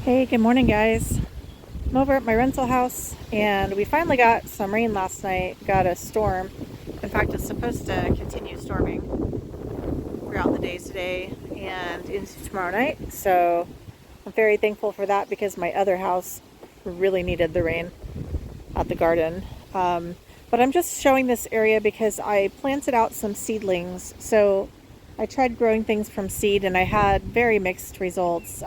Hey, good morning, guys. I'm over at my rental house, and we finally got some rain last night. Got a storm. In fact, it's supposed to continue storming throughout the days today and into tomorrow night. So I'm very thankful for that because my other house really needed the rain at the garden. But I'm just showing this area because I planted out some seedlings. So I tried growing things from seed, and I had very mixed results.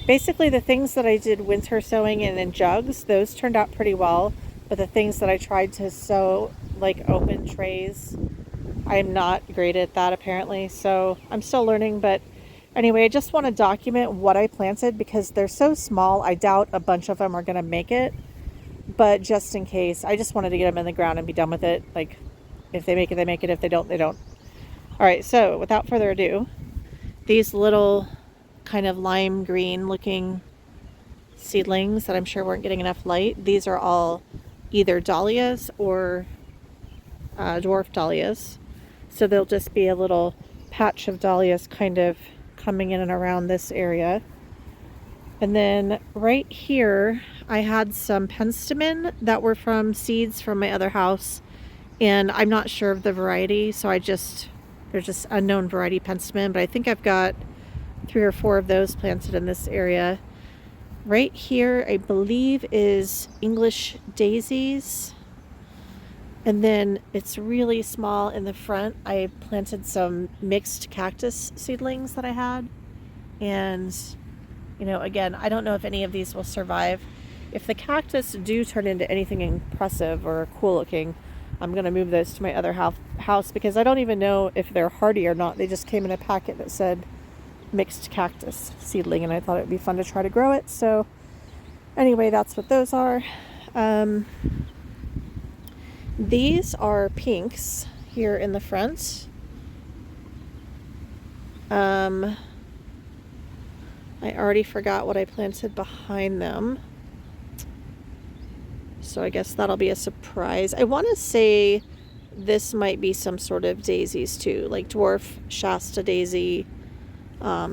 Basically, the things that I did winter sowing in jugs, those turned out pretty well. But the things that I tried to sow, like open trays, I'm not great at that apparently. So I'm still learning. But anyway, I just want to document what I planted because they're so small. I doubt a bunch of them are going to make it. But just in case, I just wanted to get them in the ground and be done with it. Like, if they make it, they make it. If they don't, they don't. All right, so without further ado, these little kind of lime green looking seedlings that I'm sure weren't getting enough light. These are all either dahlias or dwarf dahlias. So there'll just be a little patch of dahlias kind of coming in and around this area. And then right here, I had some penstemon that were from seeds from my other house. And I'm not sure of the variety, so there's just unknown variety penstemon, but I think I've got 3 or 4 of those planted in this area. Right here, I believe, is English daisies. And then it's really small in the front. I planted some mixed cactus seedlings that I had. And, again, I don't know if any of these will survive. If the cactus do turn into anything impressive or cool looking, I'm going to move those to my other house because I don't even know if they're hardy or not. They just came in a packet that said mixed cactus seedling, and I thought it would be fun to try to grow it. So anyway, that's what those are. These are pinks here in the front. I already forgot what I planted behind them, so I guess that'll be a surprise. I want to say this might be some sort of daisies too, like dwarf Shasta daisy,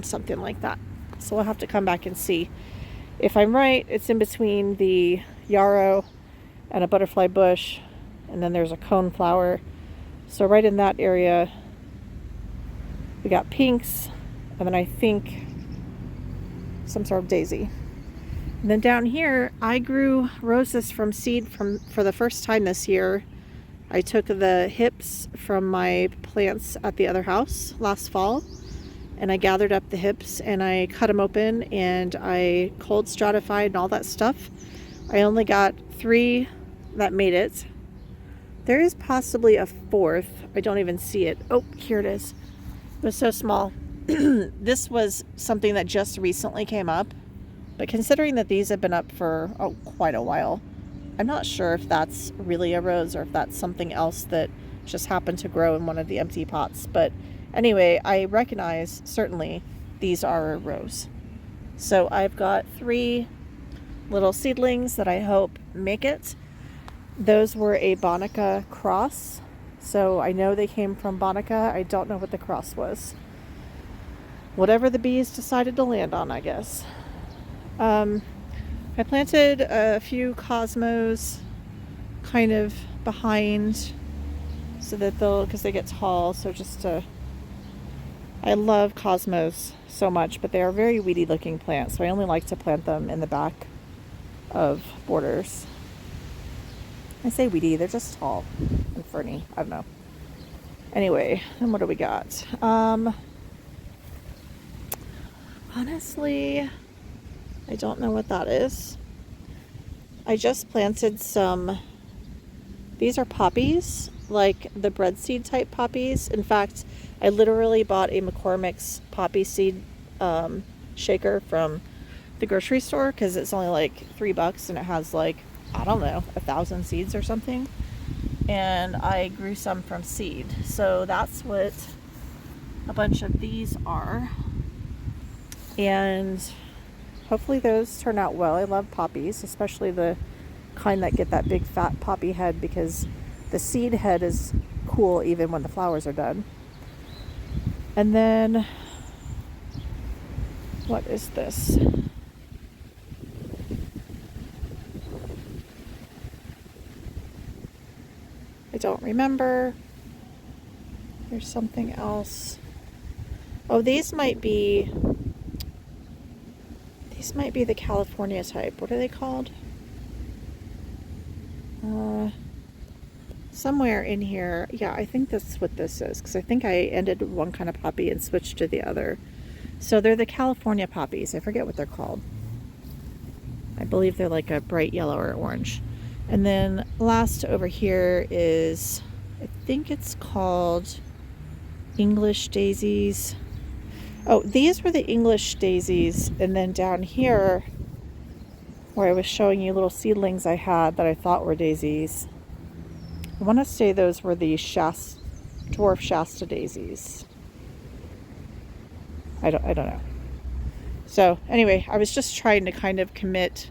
something like that. So we'll have to come back and see. If I'm right, it's in between the yarrow and a butterfly bush, and then there's a coneflower. So right in that area, we got pinks, and then I think some sort of daisy. And then down here, I grew roses from seed for the first time this year. I took the hips from my plants at the other house last fall, and I gathered up the hips and I cut them open and I cold stratified and all that stuff. I only got 3 that made it. There is possibly a 4th. I don't even see it. Oh, here it is. It was so small. This was something that just recently came up, but considering that these have been up for quite a while, I'm not sure if that's really a rose or if that's something else that just happened to grow in one of the empty pots. But anyway, I recognize certainly these are a rose. So I've got 3 little seedlings that I hope make it. Those were a Bonica cross, so I know they came from Bonica. I don't know what the cross was. Whatever the bees decided to land on, I guess. I planted a few cosmos kind of behind so that because they get tall, so I love cosmos so much, but they are very weedy looking plants, so I only like to plant them in the back of borders. I say weedy, they're just tall and ferny. I don't know. Anyway, and what do we got? Honestly, I don't know what that is. I just planted these are poppies, like the breadseed type poppies. In fact, I literally bought a McCormick's poppy seed shaker from the grocery store because it's only like $3 and it has like, I don't know, 1,000 seeds or something. And I grew some from seed. So that's what a bunch of these are. And hopefully those turn out well. I love poppies, especially the kind that get that big fat poppy head, because the seed head is cool even when the flowers are done. And then, what is this? don't remember. There's something else. Oh, these might be the California type. What are they called? Somewhere in here. Yeah, I think that's what this is, because I think I ended one kind of poppy and switched to the other. So they're the California poppies. I forget what they're called. I believe they're like a bright yellow or orange. And then last over here is, I think it's called English daisies. Oh, these were the English daisies. And then down here, where I was showing you little seedlings I had that I thought were daisies, I want to say those were the dwarf Shasta daisies. I don't know. So anyway, I was just trying to kind of commit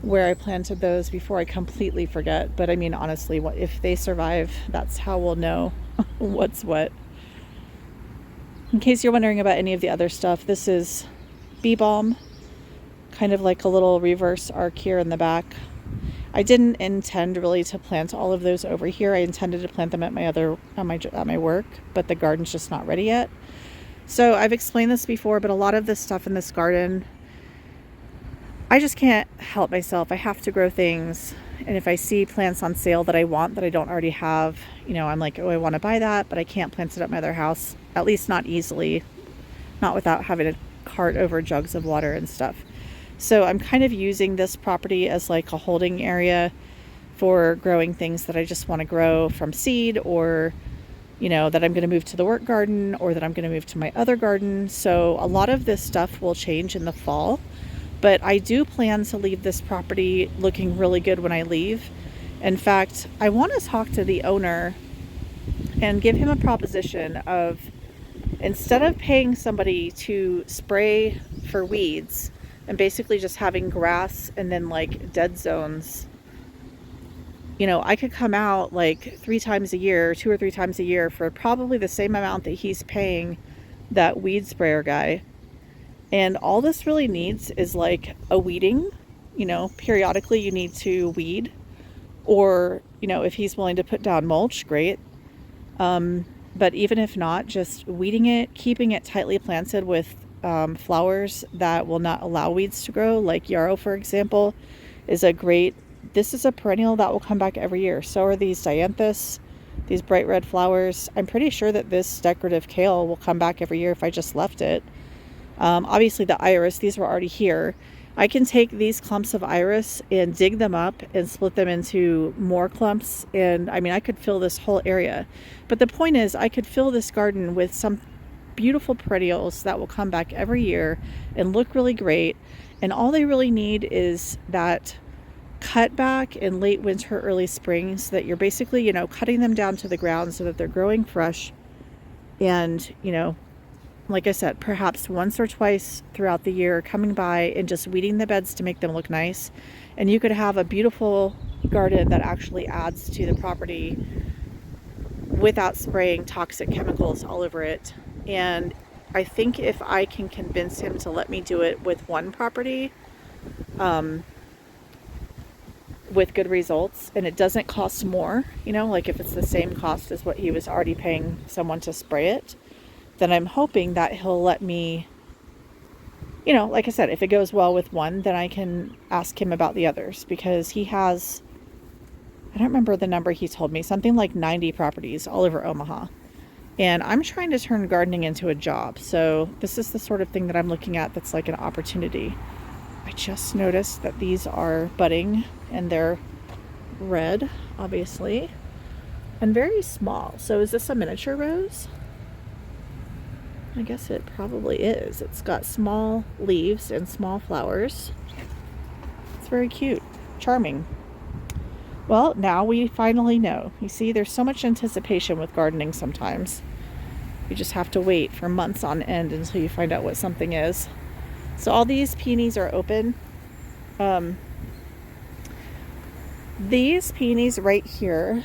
where I planted those before I completely forget. But I mean, honestly, if they survive, that's how we'll know what's what. In case you're wondering about any of the other stuff, this is bee balm, kind of like a little reverse arc here in the back. I didn't intend really to plant all of those over here. I intended to plant them at my work, but the garden's just not ready yet. So I've explained this before, but a lot of this stuff in this garden, I just can't help myself. I have to grow things. And if I see plants on sale that I want that I don't already have, I'm like, oh, I want to buy that, but I can't plant it at my other house, at least not easily, not without having to cart over jugs of water and stuff. So I'm kind of using this property as like a holding area for growing things that I just want to grow from seed, or, that I'm going to move to the work garden, or that I'm going to move to my other garden. So a lot of this stuff will change in the fall, but I do plan to leave this property looking really good when I leave. In fact, I want to talk to the owner and give him a proposition of, instead of paying somebody to spray for weeds and basically just having grass and then like dead zones, I could come out like 3 times a year, 2 or 3 times a year, for probably the same amount that he's paying that weed sprayer guy. And all this really needs is like a weeding. Periodically you need to weed, or, if he's willing to put down mulch, great. But even if not, just weeding it, keeping it tightly planted with flowers that will not allow weeds to grow, like yarrow, for example, is this is a perennial that will come back every year. So are these dianthus, these bright red flowers. I'm pretty sure that this decorative kale will come back every year if I just left it. Obviously the iris, these were already here. I can take these clumps of iris and dig them up and split them into more clumps. And I mean, I could fill this whole area. But the point is, I could fill this garden with some beautiful perennials that will come back every year and look really great. And all they really need is that cut back in late winter, early spring, so that you're basically, cutting them down to the ground so that they're growing fresh. And, like I said, perhaps once or twice throughout the year, coming by and just weeding the beds to make them look nice. And you could have a beautiful garden that actually adds to the property without spraying toxic chemicals all over it. And I think if I can convince him to let me do it with one property, with good results, and it doesn't cost more, like if it's the same cost as what he was already paying someone to spray it, then I'm hoping that he'll let me, like I said, if it goes well with one, then I can ask him about the others, because he has, I don't remember the number he told me, something like 90 properties all over Omaha. And I'm trying to turn gardening into a job. So this is the sort of thing that I'm looking at that's like an opportunity. I just noticed that these are budding and they're red, obviously, and very small. So is this a miniature rose? I guess it probably is. It's got small leaves and small flowers. It's very cute, charming. Well, now we finally know. You see, there's so much anticipation with gardening sometimes. You just have to wait for months on end until you find out what something is. So all these peonies are open. These peonies right here,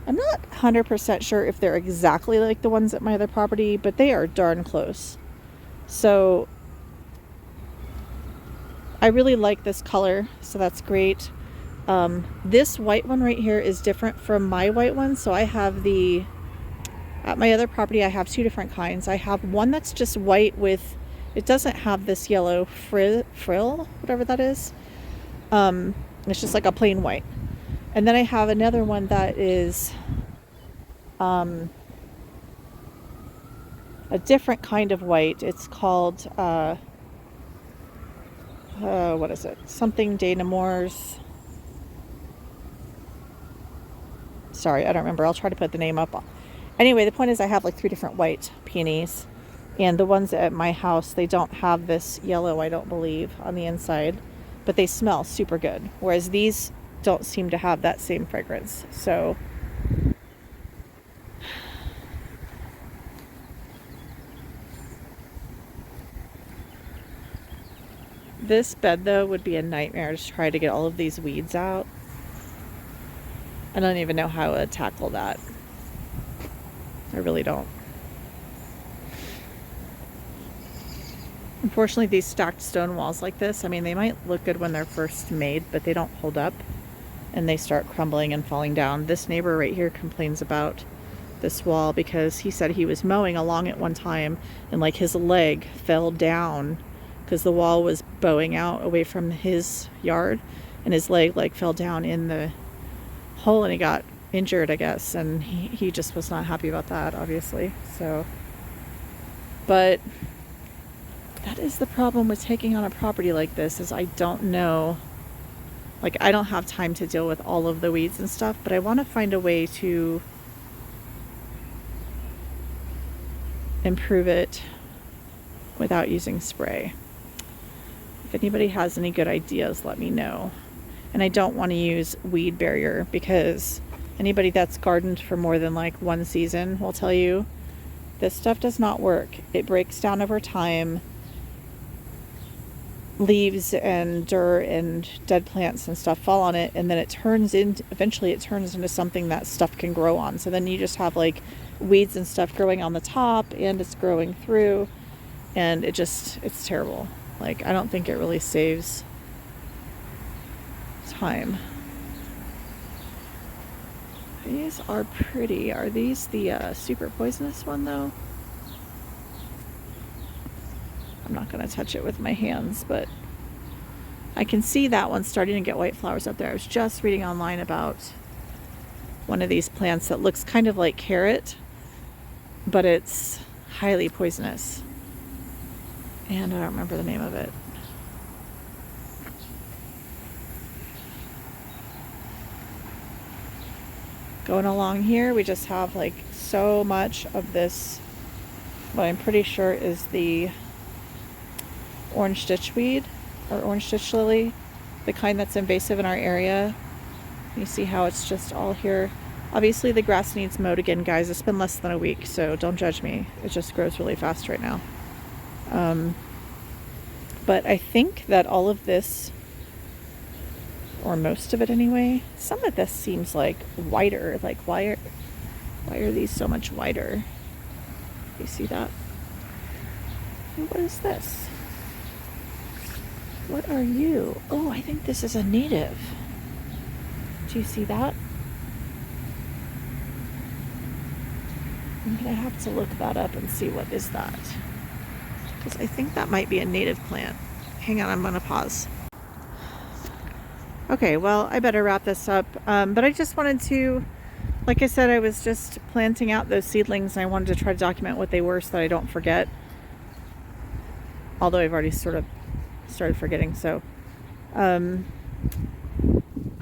I'm not 100% sure if they're exactly like the ones at my other property, but they are darn close. So I really like this color, so that's great. This white one right here is different from my white one. So I have at my other property, I have two different kinds. I have one that's just white with, it doesn't have this yellow frill, whatever that is. It's just like a plain white. And then I have another one that is a different kind of white. It's called, what is it? Something de Nemours. Sorry, I don't remember. I'll try to put the name up. Anyway, the point is I have like 3 different white peonies. And the ones at my house, they don't have this yellow, I don't believe, on the inside. But they smell super good. Whereas these don't seem to have that same fragrance. So this bed, though, would be a nightmare to try to get all of these weeds out. I don't even know how to tackle that. I really don't. Unfortunately, these stacked stone walls like this, I mean, they might look good when they're first made, but they don't hold up and they start crumbling and falling down. This neighbor right here complains about this wall because he said he was mowing along it one time and like his leg fell down because the wall was bowing out away from his yard and his leg like fell down in the hole and he got injured, I guess, and he just was not happy about that, obviously. So, but that is the problem with taking on a property like this, is I don't know, like I don't have time to deal with all of the weeds and stuff, but I want to find a way to improve it without using spray. If anybody has any good ideas, let me know. And I don't want to use weed barrier because anybody that's gardened for more than like one season will tell you this stuff does not work. It breaks down over time. Leaves and dirt and dead plants and stuff fall on it, and then eventually it turns into something that stuff can grow on. So then you just have like weeds and stuff growing on the top and it's growing through, and it's terrible. Like, I don't think it really saves time. These are pretty. Are these the super poisonous one though? I'm not going to touch it with my hands, but I can see that one starting to get white flowers up there. I was just reading online about one of these plants that looks kind of like carrot, but it's highly poisonous. And I don't remember the name of it. Going along here, we just have like so much of this, what I'm pretty sure is the orange ditchweed or orange ditch lily, the kind that's invasive in our area. You see how it's just all here. Obviously the grass needs mowed again, guys. It's been less than a week, so don't judge me. It just grows really fast right now. But I think that all of this, or most of it anyway, some of this seems like whiter. Like, why are these so much whiter? You see that? What is this? What are you? Oh, I think this is a native. Do you see that? I'm gonna have to look that up and see what is that, because I think that might be a native plant. Hang on, I'm gonna pause. Okay, well, I better wrap this up. But I just wanted to, like I said, I was just planting out those seedlings and I wanted to try to document what they were so that I don't forget. Although I've already sort of started forgetting. So I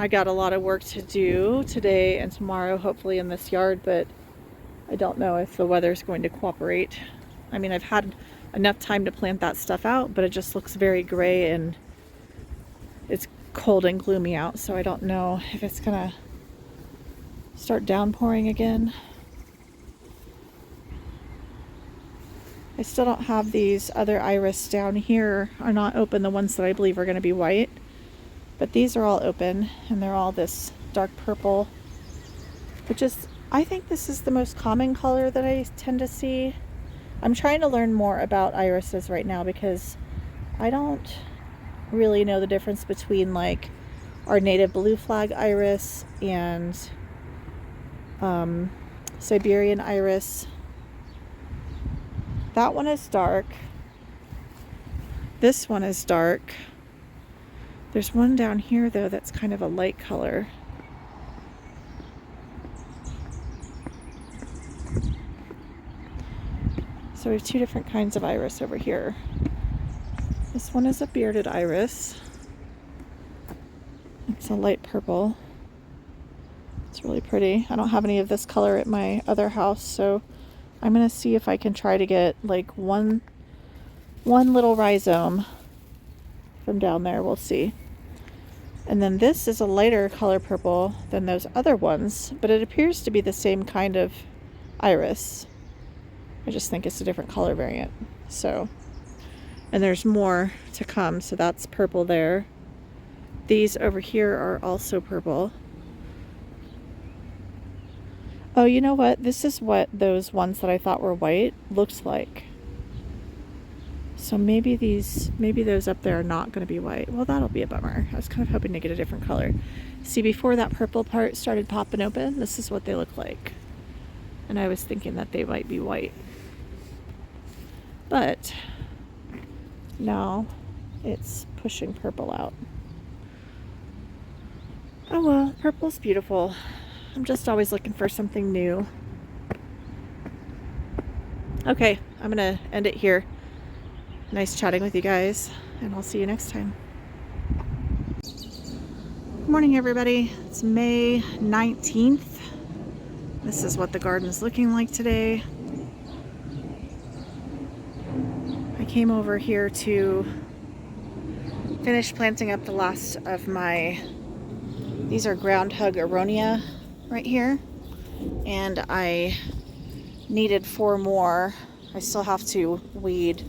got a lot of work to do today and tomorrow, hopefully in this yard, but I don't know if the weather's going to cooperate. I mean, I've had enough time to plant that stuff out, but it just looks very gray and it's cold and gloomy out, so I don't know if it's gonna start downpouring again. I still don't have these other iris down here are not open, the ones that I believe are going to be white, but these are all open and they're all this dark purple, which is, I think this is the most common color that I tend to see. I'm trying to learn more about irises right now because I don't really know the difference between like our native blue flag iris and Siberian iris. That one is dark. This one is dark. There's one down here though that's kind of a light color. So we have two different kinds of iris over here. This one is a bearded iris. It's a light purple. It's really pretty. I don't have any of this color at my other house, so I'm gonna see if I can try to get like one little rhizome from down there. We'll see. And then this is a lighter color purple than those other ones, but it appears to be the same kind of iris. I just think it's a different color variant. So, and there's more to come. So that's purple there. These over here are also purple. Oh, you know what? This is what those ones that I thought were white looks like. So maybe those up there are not going to be white. Well, that'll be a bummer. I was kind of hoping to get a different color. See, before that purple part started popping open, this is what they look like. And I was thinking that they might be white. But now it's pushing purple out. Oh well, purple's beautiful. I'm just always looking for something new. Okay, I'm gonna end it here. Nice chatting with you guys, and I'll see you next time. Good morning, everybody. It's May 19th. This is what the garden's looking like today. I came over here to finish planting up the last of these are ground hug aronia right here, and I needed 4 more. I still have to weed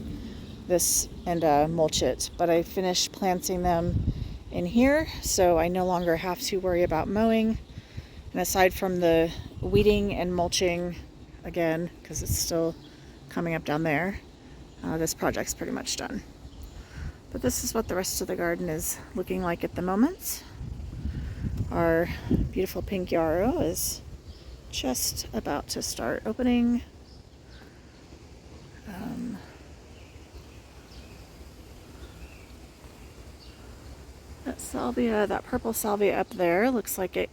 this and mulch it, but I finished planting them in here, so I no longer have to worry about mowing. And aside from the weeding and mulching again, because it's still coming up down there, this project's pretty much done. But this is what the rest of the garden is looking like at the moment. Our beautiful pink yarrow is just about to start opening. That salvia, that purple salvia up there, looks like it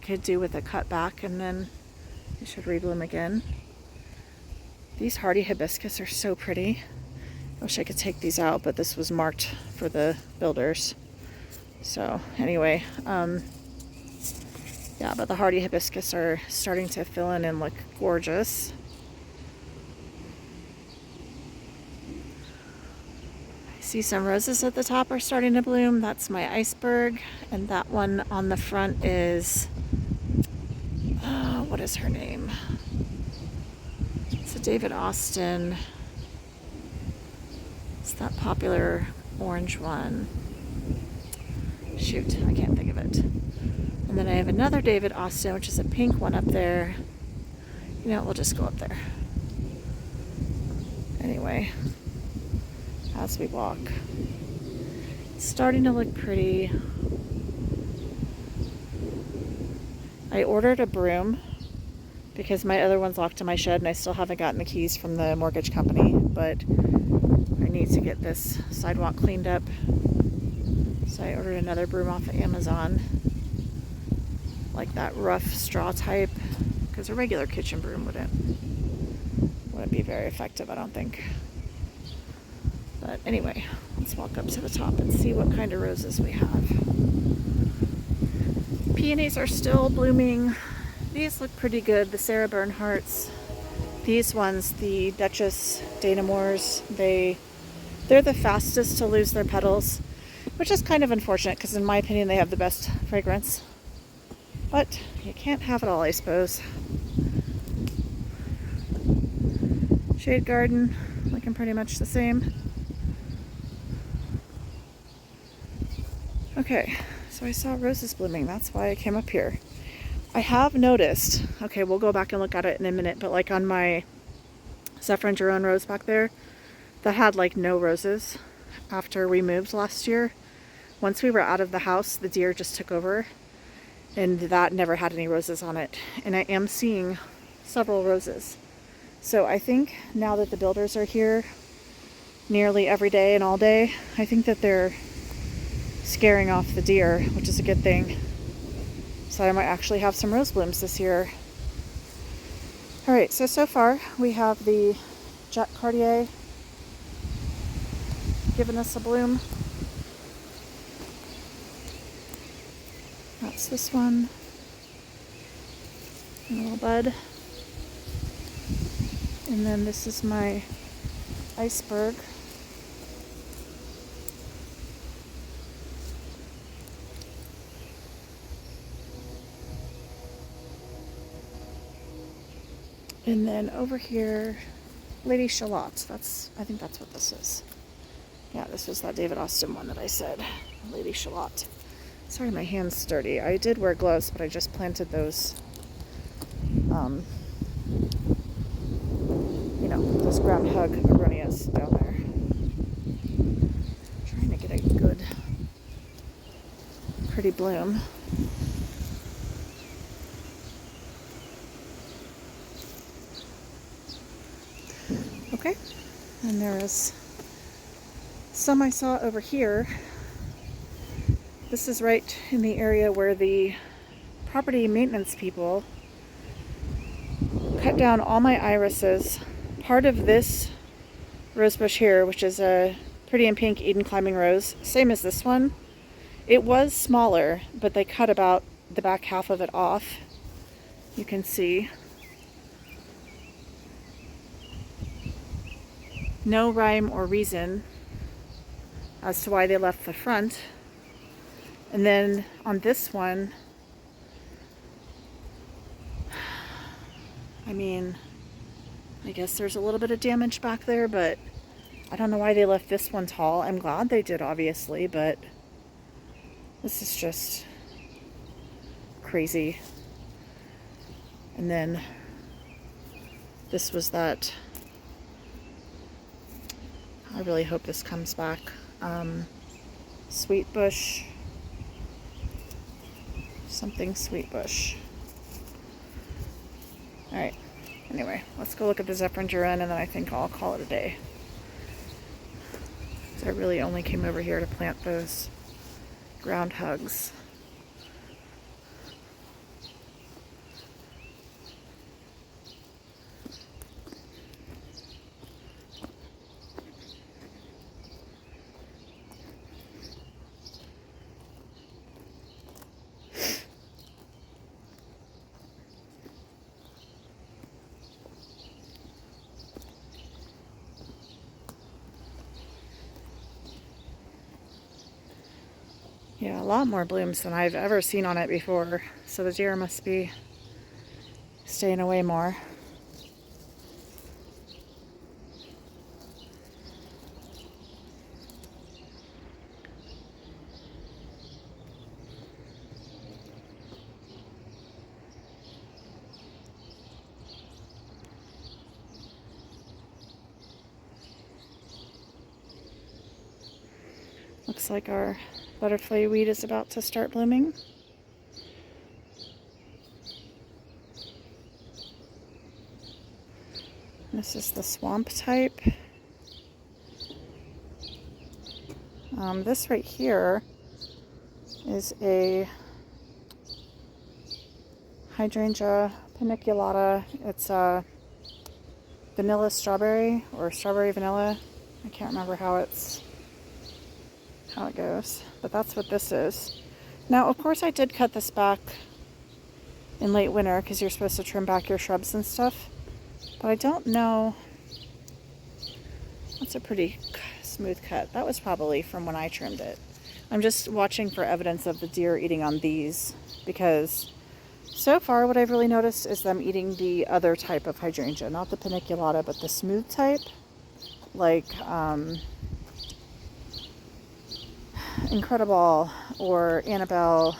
could do with a cut back, and then it should rebloom again. These hardy hibiscus are so pretty. I wish I could take these out, but this was marked for the builders. So anyway, yeah, but the hardy hibiscus are starting to fill in and look gorgeous. I see some roses at the top are starting to bloom. That's my iceberg, and that one on the front is, what is her name? It's a David Austin. It's that popular orange one. Shoot, I can't think of it. And then I have another David Austin, which is a pink one up there. You know, we'll just go up there. Anyway, as we walk, it's starting to look pretty. I ordered a broom because my other one's locked in my shed and I still haven't gotten the keys from the mortgage company, but I need to get this sidewalk cleaned up. So I ordered another broom off of Amazon, like that rough straw type, because a regular kitchen broom wouldn't be very effective, I don't think. But anyway, let's walk up to the top and see what kind of roses we have. Peonies are still blooming. These look pretty good, the Sarah Bernhardts. These ones, the Duchess Danamours, they're the fastest to lose their petals, which is kind of unfortunate because in my opinion they have the best fragrance. But you can't have it all, I suppose. Shade garden, looking pretty much the same. Okay, so I saw roses blooming. That's why I came up here. I have noticed, okay, we'll go back and look at it in a minute, but like on my Zephyr and Giron rose back there, that had like no roses after we moved last year. once we were out of the house, the deer just took over, and that never had any roses on it. And I am seeing several roses. So I think now that the builders are here nearly every day and all day, I think that they're scaring off the deer, which is a good thing. So I might actually have some rose blooms this year. Alright, so far we have the Jacques Cartier giving us a bloom. That's this one. A little bud. And then this is my iceberg. And then over here, Lady Shalott. I think that's what this is. Yeah, this was that David Austin one that I said. Lady Shalott. Sorry, my hand's dirty. I did wear gloves, but I just planted those, those groundhog aronias down there. Trying to get a good, pretty bloom. Okay, and there is some I saw over here. This is right in the area where the property maintenance people cut down all my irises. Part of this rose bush here, which is a Pretty in Pink Eden Climbing Rose, same as this one. It was smaller, but they cut about the back half of it off. You can see. No rhyme or reason as to why they left the front. And then on this one, I guess there's a little bit of damage back there, but I don't know why they left this one tall. I'm glad they did, obviously, but this is just crazy. And then this was that, I really hope this comes back, Sweet Bush, something Sweet Bush. Alright, anyway, let's go look at the Zephyringiren, and then I think I'll call it a day. So I really only came over here to plant those groundhogs. Yeah, a lot more blooms than I've ever seen on it before, so the deer must be staying away more. Looks like our butterfly weed is about to start blooming. This is the swamp type. This right here is a hydrangea paniculata. It's a vanilla strawberry or strawberry vanilla. I can't remember how it goes, but that's what this is. Now, of course, I did cut this back in late winter because you're supposed to trim back your shrubs and stuff, but I don't know. That's a pretty smooth cut. That was probably from when I trimmed it. I'm just watching for evidence of the deer eating on these, because so far what I've really noticed is them eating the other type of hydrangea, not the paniculata, but the smooth type, like Incredible or Annabelle,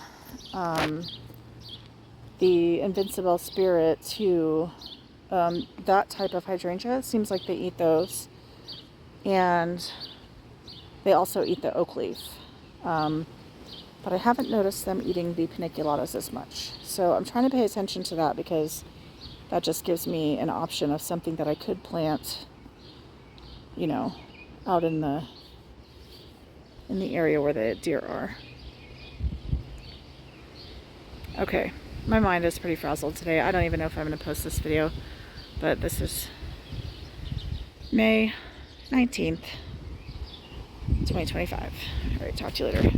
the Invincible Spirit too, that type of hydrangea. It seems like they eat those, and they also eat the oak leaf. But I haven't noticed them eating the paniculatas as much. So I'm trying to pay attention to that because that just gives me an option of something that I could plant, you know, out in the area where the deer are. Okay, my mind is pretty frazzled today. I don't even know if I'm going to post this video, but this is May 19th, 2025. All right, talk to you later.